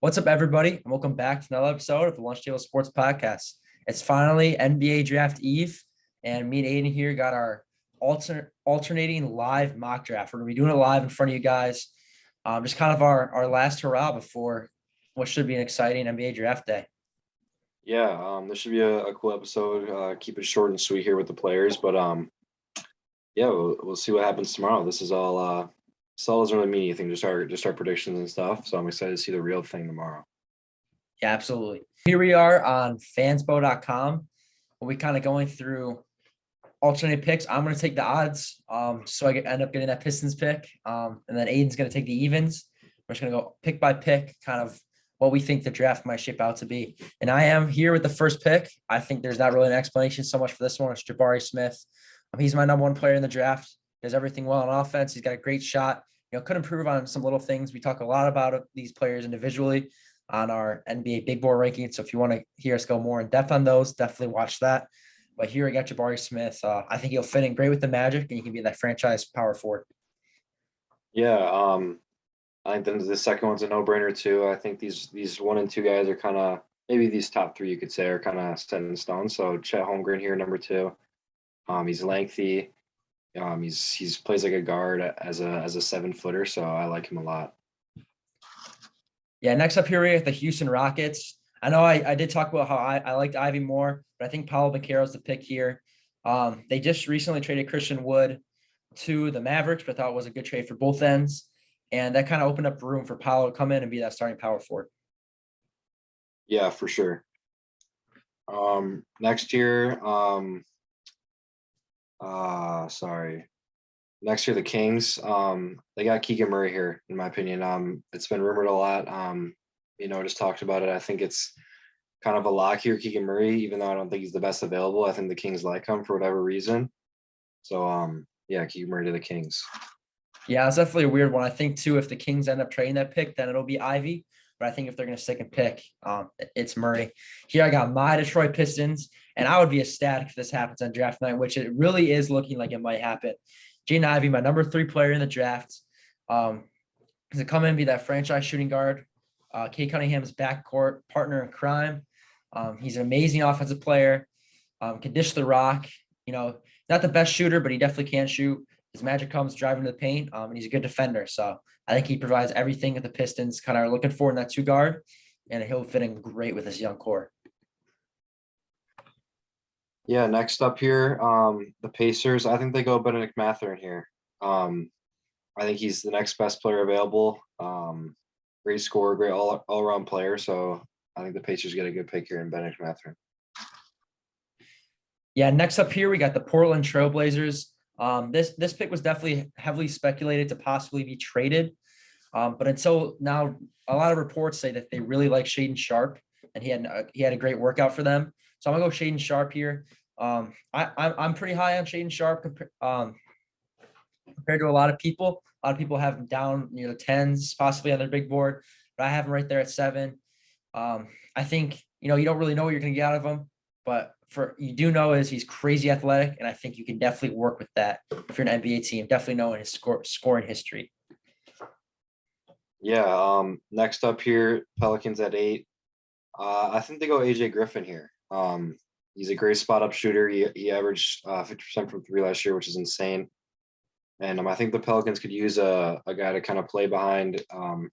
What's up, everybody? And welcome back to another episode of the Lunch Table Sports Podcast. It's finally NBA Draft Eve, and me and Adyn here got our alternating live mock draft. We're going to be doing it live in front of you guys. Just kind of our last hurrah before what should be an exciting NBA Draft Day. Yeah, this should be a cool episode. Keep it short and sweet here with the players, but yeah, we'll see what happens tomorrow. This is all doesn't really mean anything, just our predictions and stuff. So I'm excited to see the real thing tomorrow. Yeah, absolutely. Here we are on fansbo.com. We'll be kind of going through alternate picks. I'm going to take the odds, so I end up getting that Pistons pick, and then Adyn's going to take the evens. We're just going to go pick by pick, kind of what we think the draft might shape out to be. And I am here with the first pick. I think there's not really an explanation so much for this one. It's Jabari Smith. He's my number one player in the draft. Does everything well on offense. He's got a great shot. Could improve on some little things. We talk a lot about these players individually on our NBA Big Board ranking. So if you want to hear us go more in depth on those, definitely watch that. But here I got Jabari Smith. I think he'll fit in great with the Magic, and he can be that franchise power forward. Yeah, I think the second one's a no-brainer too. I think these 1 and 2 guys are kind of, maybe these top 3 you could say are kind of set in stone. So Chet Holmgren here, number 2. He's lengthy. He's plays like a guard as a 7-footer, so I like him a lot. Yeah, next up here we have the Houston Rockets. I know I did talk about how I liked Ivy more, but I think Paolo Banchero's the pick here. They just recently traded Christian Wood to the Mavericks, but I thought it was a good trade for both ends. And that kind of opened up room for Paolo to come in and be that starting power forward. Yeah, for sure. Next year, Next year, the Kings, they got Keegan Murray here, in my opinion. It's been rumored a lot. Just talked about it. I think it's kind of a lock here, Keegan Murray, even though I don't think he's the best available. I think the Kings like him for whatever reason. So, yeah, Keegan Murray to the Kings. Yeah, it's definitely a weird one. I think, too, if the Kings end up trading that pick, then it'll be Ivy. But I think if they're going to stick and pick, it's Murray. Here I got my Detroit Pistons, and I would be ecstatic if this happens on draft night, which it really is looking like it might happen. Jaden Ivey, my number 3 player in the draft, to come in and be that franchise shooting guard. Kate Cunningham's backcourt partner in crime. He's an amazing offensive player. Can dish the rock. Not the best shooter, but he definitely can shoot. His magic comes driving to the paint, and he's a good defender. So I think he provides everything that the Pistons kind of are looking for in that 2 guard, and he'll fit in great with this young core. Yeah, next up here, the Pacers. I think they go Benedict Mathurin here. I think he's the next best player available. Great scorer, great all-around player. So I think the Pacers get a good pick here in Benedict Mathurin. Yeah, next up here, we got the Portland Trailblazers. This pick was definitely heavily speculated to possibly be traded. But until now, a lot of reports say that they really like Shaedon Sharpe, and he had a great workout for them. So I'm gonna go Shaedon Sharpe here. I'm pretty high on Shaedon Sharpe compared to a lot of people. A lot of people have him down near the 10s, possibly on their big board, but I have him right there at 7. I think you don't really know what you're gonna get out of him, but you do know is he's crazy athletic, and I think you can definitely work with that if you're an NBA team. Definitely knowing his scoring history. Yeah. Next up here, Pelicans at 8. I think they go AJ Griffin here. He's a great spot up shooter. He averaged 50% from 3 last year, which is insane. And I think the Pelicans could use a guy to kind of play behind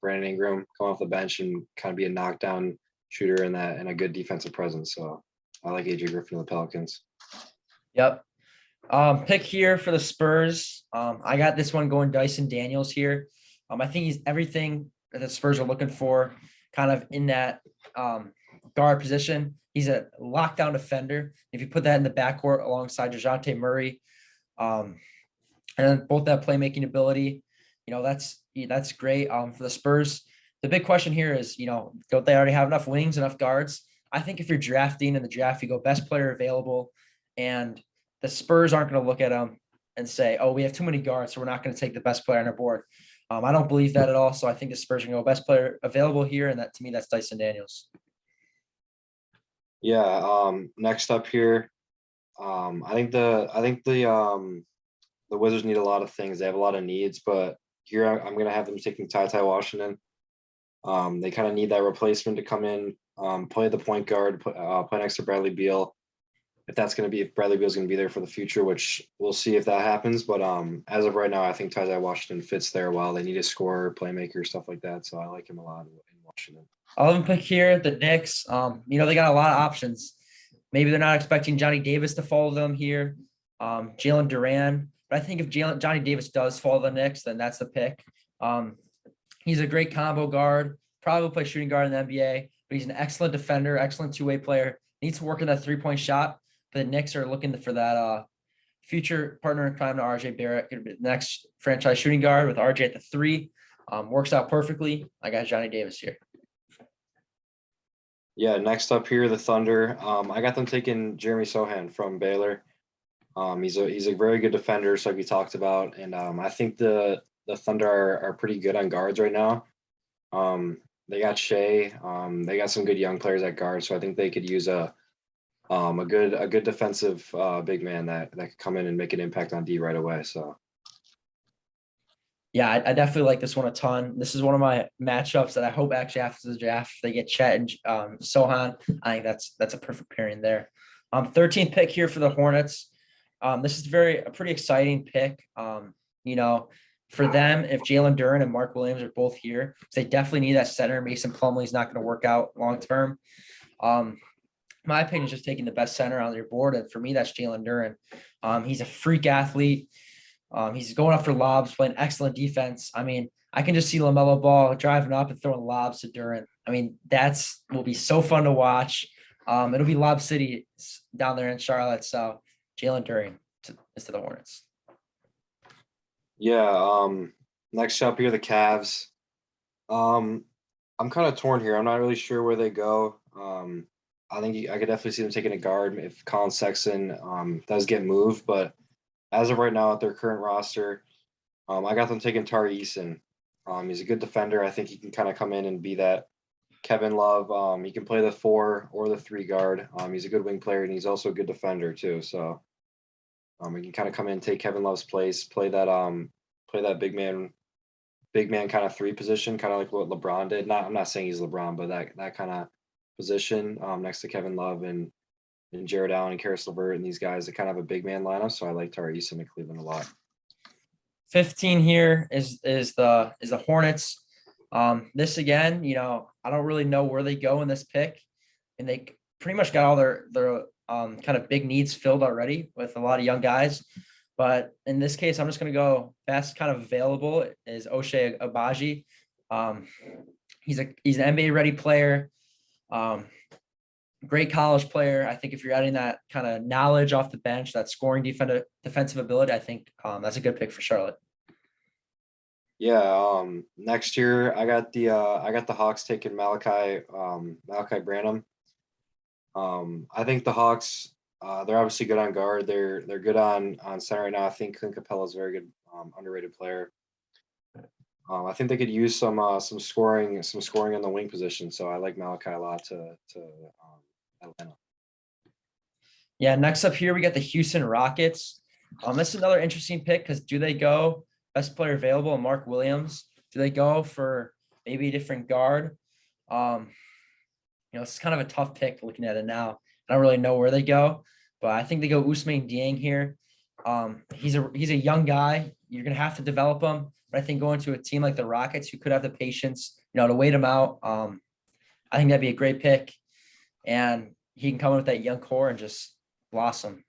Brandon Ingram, come off the bench and kind of be a knockdown shooter and a good defensive presence. So I like AJ Griffin of the Pelicans. Yep. Pick here for the Spurs. I got this one going Dyson Daniels here. I think he's everything that the Spurs are looking for, kind of in that guard position. He's a lockdown defender. If you put that in the backcourt alongside DeJounte Murray, and both that playmaking ability, that's great for the Spurs. The big question here is, don't they already have enough wings, enough guards? I think if you're drafting in the draft, you go best player available, and the Spurs aren't going to look at them and say, oh, we have too many guards, so we're not going to take the best player on our board. I don't believe that at all. So I think the Spurs are going to go best player available here, and that to me, that's Dyson Daniels. Yeah. Next up here, I think the Wizards need a lot of things. They have a lot of needs, but here I'm going to have them taking Ty Washington. They kind of need that replacement to come in, play the point guard, play next to Bradley Beal. If Bradley Beal's going to be there for the future, which we'll see if that happens. But as of right now, I think Ty Washington fits there well. They need a scorer, playmaker, stuff like that. So I like him a lot in Washington. 11th pick here, the Knicks. They got a lot of options. Maybe they're not expecting Johnny Davis to follow them here. Jalen Duran. But I think if Johnny Davis does follow the Knicks, then that's the pick. He's a great combo guard, probably play shooting guard in the NBA, but he's an excellent defender, excellent two-way player. Needs to work in that three-point shot. But the Knicks are looking for that future partner in crime to RJ Barrett. Could be the next franchise shooting guard with RJ at the 3. Works out perfectly. I got Johnny Davis here. Yeah, next up here, the Thunder. I got them taking Jeremy Sohan from Baylor. He's a very good defender, so like we talked about, and I think the Thunder are pretty good on guards right now. They got Shea. They got some good young players at guard, so I think they could use a good defensive big man that could come in and make an impact on D right away. So. Yeah, I definitely like this one a ton. This is one of my matchups that I hope actually after the draft they get Chet and Sohan. I think that's a perfect pairing there. 13th pick here for the Hornets. This is a pretty exciting pick. For them, if Jalen Duren and Mark Williams are both here, they definitely need that center. Mason Plumlee's not going to work out long term. My opinion is just taking the best center on your board, and for me, that's Jalen Duren. He's a freak athlete. He's going up for lobs, playing excellent defense. I mean, I can just see LaMelo Ball driving up and throwing lobs to Duren. I mean, will be so fun to watch. It'll be Lob City down there in Charlotte. So Jalen Duren is to the Hornets. Yeah. Next up here, the Cavs. I'm kind of torn here. I'm not really sure where they go. I think I could definitely see them taking a guard if Colin Sexton does get moved, but as of right now, at their current roster, I got them taking Tari Eason. He's a good defender. I think he can kind of come in and be that Kevin Love. He can play the 4 or the 3 guard. He's a good wing player, and he's also a good defender too. So he can kind of come in, take Kevin Love's place, play that big man kind of 3 position, kind of like what LeBron did. I'm not saying he's LeBron, but that kind of position next to Kevin Love and Jared Allen and Karis LeVert and these guys that kind of have a big man lineup. So I like Tari Eason in Cleveland a lot. 15 here is the Hornets. This again, I don't really know where they go in this pick, and they pretty much got all their kind of big needs filled already with a lot of young guys. But in this case, I'm just going to go best kind of available is Ochai Agbaji. He's an NBA ready player. Great college player. I think if you're adding that kind of knowledge off the bench, that scoring defensive ability, I think that's a good pick for Charlotte. Yeah. Next year, I got the Hawks taking Malachi Branham. I think the Hawks, they're obviously good on guard. They're good on center right now. I think Clint Capella is a very good underrated player. I think they could use some scoring in the wing position. So I like Malachi a lot to Atlanta. Yeah, next up here we got the Houston Rockets. This is another interesting pick because do they go best player available, Mark Williams? Do they go for maybe a different guard? It's kind of a tough pick looking at it now. I don't really know where they go, but I think they go Ousmane Dieng here. He's a young guy. You're gonna have to develop him, but I think going to a team like the Rockets, who could have the patience, to wait him out. I think that'd be a great pick, and he can come in with that young core and just blossom.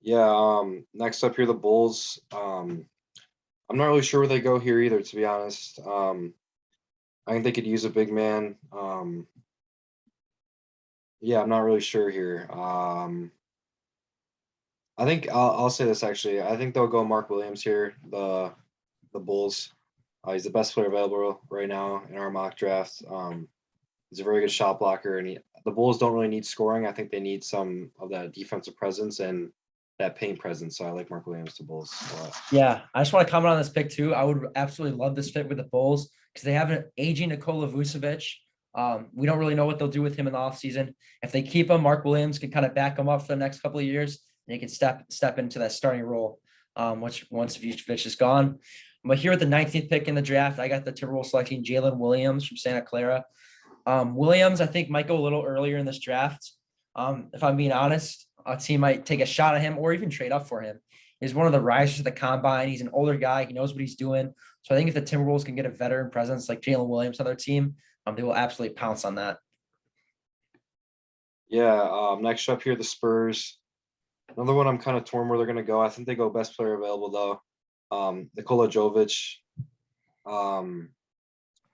Yeah. Next up here, the Bulls. I'm not really sure where they go here either, to be honest. I think they could use a big man. Yeah, I'm not really sure here. I think I'll say this actually. I think they'll go Mark Williams here. The Bulls. He's the best player available right now in our mock draft. He's a very good shot blocker, and the Bulls don't really need scoring. I think they need some of that defensive presence and that paint presence. So I like Mark Williams to Bulls a lot. Yeah, I just want to comment on this pick too. I would absolutely love this fit with the Bulls because they have an aging Nikola Vucevic. We don't really know what they'll do with him in the offseason. If they keep him, Mark Williams can kind of back him up for the next couple of years, and he can step into that starting role, which once Vucevic is gone. But here with the 19th pick in the draft, I got the Timberwolves selecting Jalen Williams from Santa Clara. Williams, I think, might go a little earlier in this draft. If I'm being honest, a team might take a shot at him or even trade up for him. He's one of the risers of the combine. He's an older guy. He knows what he's doing. So I think if the Timberwolves can get a veteran presence like Jalen Williams on their team, they will absolutely pounce on that. Yeah, next up here, the Spurs. Another one I'm kind of torn where they're going to go. I think they go best player available though. Nikola Jovic. Um,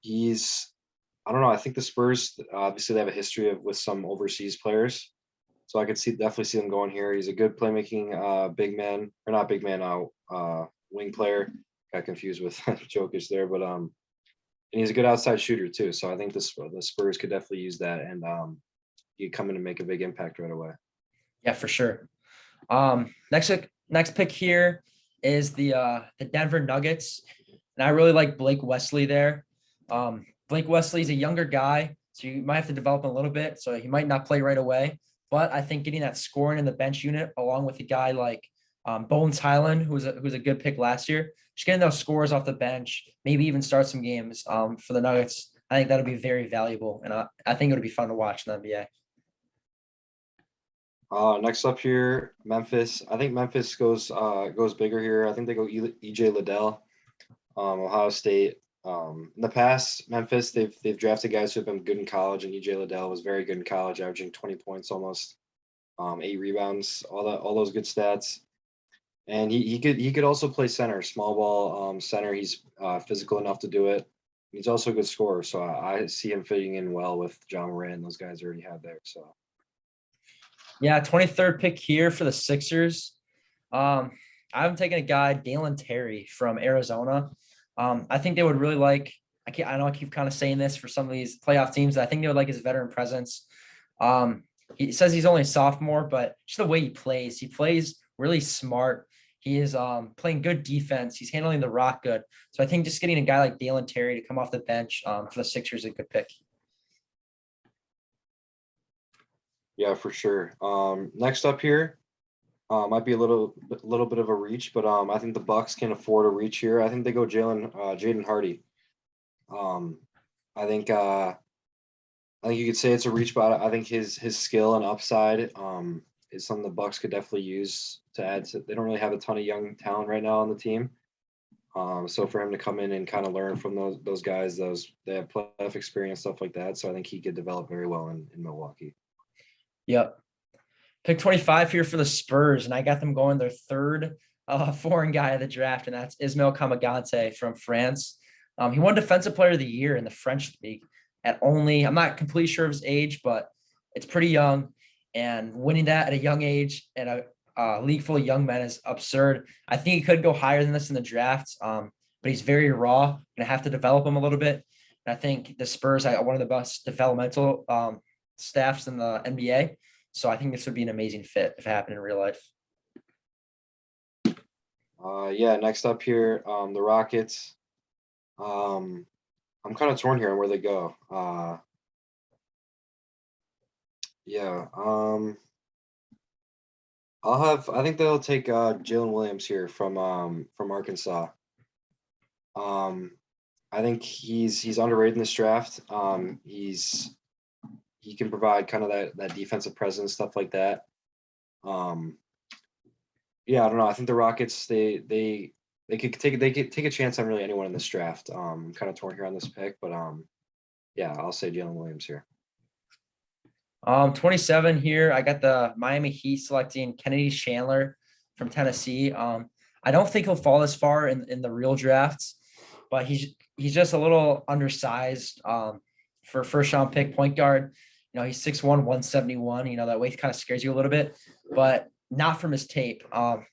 he's, I don't know. I think the Spurs obviously they have a history with some overseas players, so I could definitely see them going here. He's a good playmaking big man, or not big man, wing player. Got confused with Jokic there, but and he's a good outside shooter too. So I think the Spurs could definitely use that, and he could come in and make a big impact right away. Yeah, for sure. Next pick here is the Denver Nuggets, and I really like Blake Wesley there. Blake Wesley's a younger guy, so you might have to develop him a little bit. So he might not play right away, but I think getting that scoring in the bench unit along with a guy like Bones Highland, who's a good pick last year, just getting those scores off the bench, maybe even start some games for the Nuggets. I think that'll be very valuable, and I think it'll be fun to watch in the NBA. Next up here, Memphis. I think Memphis goes bigger here. I think they go EJ Liddell, Ohio State. In the past, Memphis they've drafted guys who have been good in college, and EJ Liddell was very good in college, averaging 20 points almost, 8 rebounds, all those good stats. And he could also play center, small ball center. He's physical enough to do it. He's also a good scorer, so I see him fitting in well with John Moran and those guys already have there. So. Yeah, 23rd pick here for the Sixers. I'm taking a guy, Dalen Terry from Arizona. I think they would really like. I know I keep kind of saying this for some of these playoff teams. I think they would like his veteran presence. He says he's only a sophomore, but just the way he plays really smart. He is playing good defense. He's handling the rock good. So I think just getting a guy like Dalen Terry to come off the bench for the Sixers is a good pick. Yeah, for sure. Next up here, might be a little bit of a reach, but I think the Bucks can afford a reach here. I think they go Jaden Hardy. I think you could say it's a reach, but I think his skill and upside is something the Bucks could definitely use to add to. They don't really have a ton of young talent right now on the team. So for him to come in and kind of learn from those guys, they have playoff experience, stuff like that. So I think he could develop very well in Milwaukee. Yep. Pick 25 here for the Spurs, and I got them going their third foreign guy of the draft, and that's Ismail Kamagante from France. He won Defensive Player of the Year in the French League at only, I'm not completely sure of his age, but it's pretty young, and winning that at a young age at a league full of young men is absurd. I think he could go higher than this in the draft, but he's very raw. Gonna have to develop him a little bit. And I think the Spurs are one of the best developmental staffs in the NBA. So I think this would be an amazing fit if it happened in real life. Yeah, next up here, the Rockets. I'm kind of torn here on where they go. Yeah, I think they'll take Jalen Williams here from Arkansas. I think he's underrated in this draft. He can provide kind of that defensive presence, stuff like that. Yeah, I don't know. I think the Rockets they could take a chance on really anyone in this draft. I'm kind of torn here on this pick, but yeah, I'll say Jalen Williams here. 27 here. I got the Miami Heat selecting Kennedy Chandler from Tennessee. I don't think he'll fall this far in the real drafts, but he's just a little undersized for first round pick point guard. He's 6'1", 171. That weight kind of scares you a little bit, but not from his tape.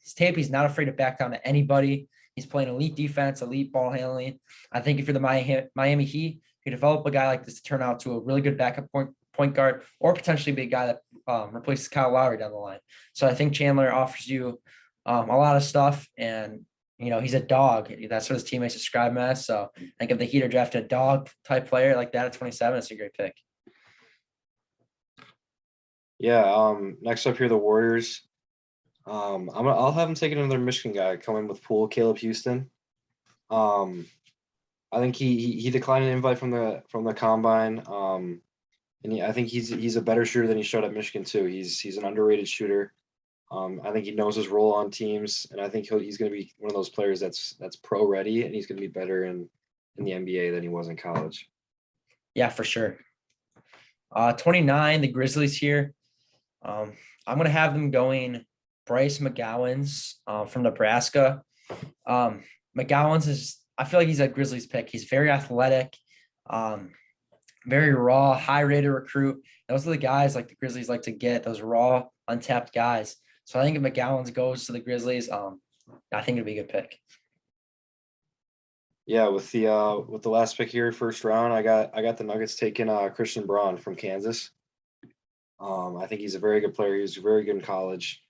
His tape, he's not afraid to back down to anybody. He's playing elite defense, elite ball handling. I think if you're the Miami Heat, you develop a guy like this to turn out to a really good backup point guard, or potentially be a guy that replaces Kyle Lowry down the line. So I think Chandler offers you a lot of stuff, and he's a dog. That's what his teammates describe him as. So I think if the Heat are drafted a dog type player like that at 27, it's a great pick. Yeah. Next up here, the Warriors. I'll have him take another Michigan guy coming with Poole, Caleb Houston. I think he declined an invite from the combine. And I think he's a better shooter than he showed at Michigan too. He's an underrated shooter. I think he knows his role on teams, and I think he's going to be one of those players that's pro ready, and he's going to be better in the NBA than he was in college. Yeah, for sure. 29, the Grizzlies here. I'm gonna have them going Bryce McGowan's from Nebraska. McGowan's is, I feel like he's a Grizzlies pick. He's very athletic, very raw, high rated recruit. Those are the guys like the Grizzlies like to get, those raw, untapped guys. So I think if McGowan's goes to the Grizzlies, I think it'd be a good pick. Yeah, with the last pick here, first round, I got the Nuggets taking Christian Braun from Kansas. I think he's a very good player. He was very good in college.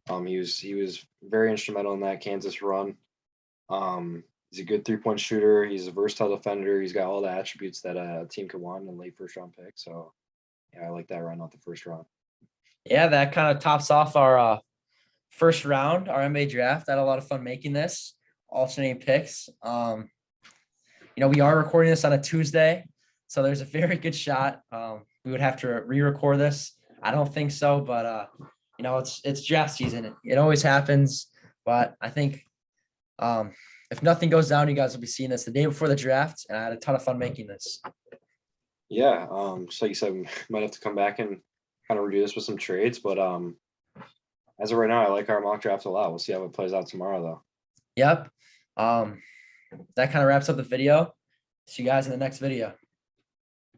He was very instrumental in that Kansas run. He's a good 3-point shooter. He's a versatile defender. He's got all the attributes that a team could want in a late first round pick. So yeah, I like that round out the first round. Yeah, that kind of tops off our first round, our NBA draft. I had a lot of fun making this, alternating picks. We are recording this on a Tuesday, so there's a very good shot we would have to re-record this. I don't think so, but it's draft season. It always happens, but I think if nothing goes down, you guys will be seeing this the day before the draft, and I had a ton of fun making this. Yeah, so like you said, we might have to come back and kind of redo this with some trades, but as of right now, I like our mock draft a lot. We'll see how it plays out tomorrow, though. Yep. That kind of wraps up the video. See you guys in the next video.